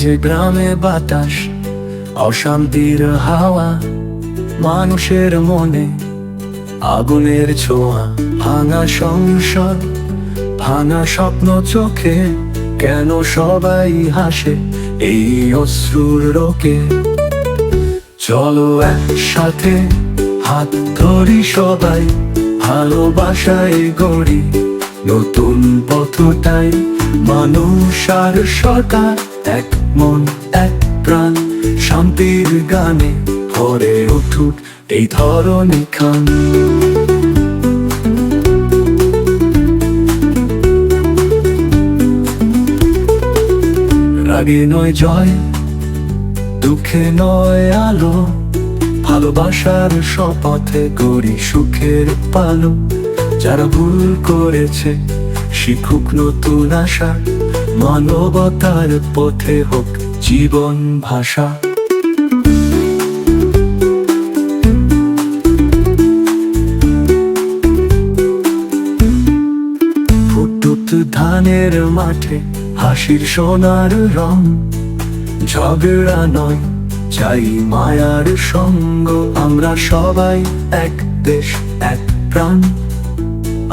যে গ্রামে বাতাস অশান্তির হাওয়া, মানুষের মনে আগুনের ছোঁয়া। ভাঙা সংসার, ভাঙা স্বপ্ন চোখে, কেন সবাই হাসে এই অশ্রুর রোকে? চলো একসাথে হাত ধরি সবাই, ভালোবাসায় গড়ি নতুন পথটাই। মানুষ আর সরকার এক মন এক প্রাণ, শান্তির গানে ভরে উঠুক এই ধরনী খান। রাগে নয় জয়, দুঃখে নয় আলো, ভালোবাসার শপথে গড়ি সুখের পালো। যারা ভুল করেছে শিখুক নতুন আশা, মানবতার পথে হোক জীবন ভাষা। ফুটুক ধানের মাঠে হাসির সোনার রং, ঝগড়া নয় চাই মায়ার সঙ্গ। আমরা সবাই এক দেশ এক প্রাণ,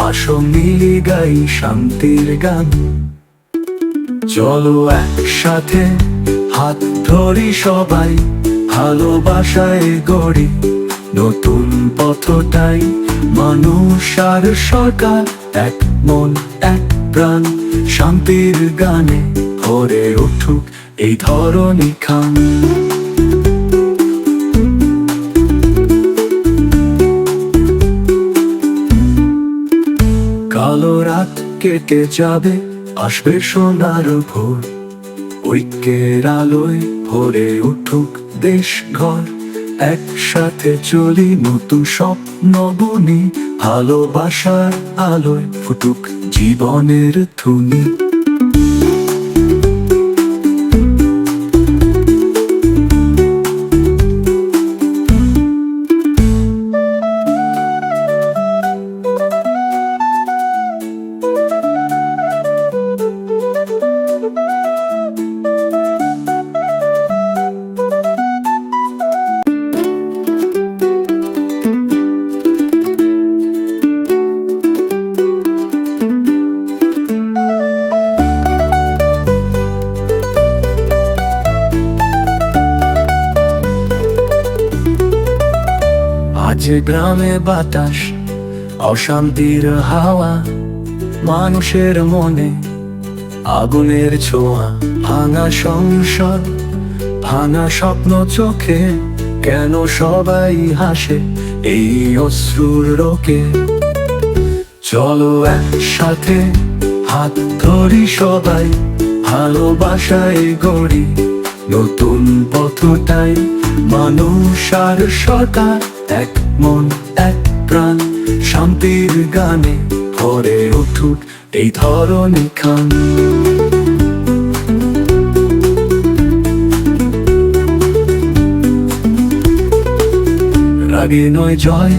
আসো মিলি গাই শান্তির গান। চলো একসাথে হাত ধরি সবাই, ভালোবাসায় গড়ি নতুন পথটাই। মানুষ আর সরকার এক মন এক প্রাণ, শান্তির গানে ভরে উঠুক এই ধরনী খান। কালো রাত কেটে যাবে, আসবে সোনার ভোর। ঐক্যের আলোয় ভরে উঠুক দেশ ঘর, একসাথে চলি নতুন স্বপ্ন বুনি। ভালোবাসার আলোয় ফুটুক জীবনের ধুনি। যে গ্রামে বাতাস অশান্তির হাওয়া, মানুষের মনে আগুনের ছোঁয়া। ভাঙা সংসার, ভাঙা স্বপ্ন চোখে, কেন সবাই হাসে এই অশ্রুর রোকে? চলো একসাথে হাত ধরি সবাই, ভালোবাসায় গড়ি নতুন পথটাই। মানুষ আর সরকার এক মন এক প্রাণ, শান্তির গানে ভরে উঠুক এই ধরনী খান। রাগে নয় জয়,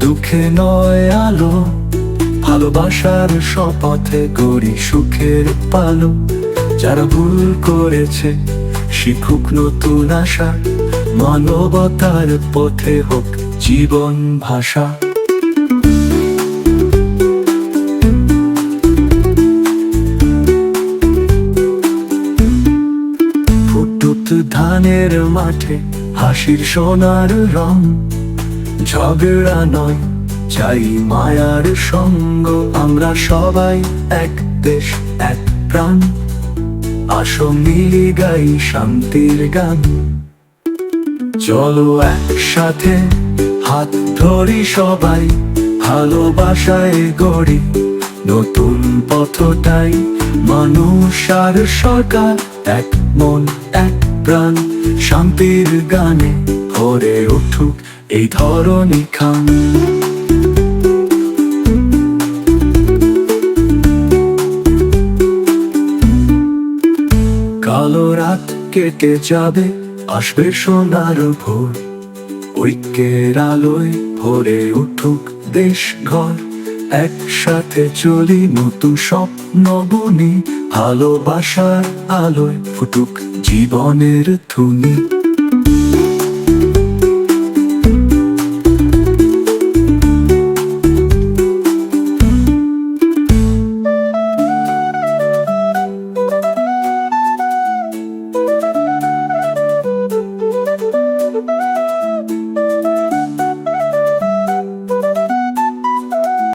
দুঃখে নয় আলো, ভালোবাসার শপথে গড়ি সুখের পালো। যারা ভুল করেছে শিখুক নতুন আশা, মানবতার পথে হোক জীবন ভাষা। ফুটুক ধানের মাঠে হাসির সোনার রং, ঝগড়া নয় চাই মায়ার সঙ্গ। আমরা সবাই এক দেশ এক প্রাণ, আসো মিলি গাই শান্তির গান। চলো একসাথে হাত ধরি সবাই, ভালোবাসায় গড়ি নতুন পথটাই। মানুষ আর সরকার এক মন এক প্রাণ, শান্তির গানে ভরে উঠুক এই ধরনী খান। কালো রাত কেটে যাবে, আসবে সোনার ভোর। ঐক্যের আলোয় ভরে উঠুক দেশ ঘর, একসাথে চলি নতুন স্বপ্ন বুনি, ভালোবাসার আলোয় ফুটুক জীবনের ধুনি।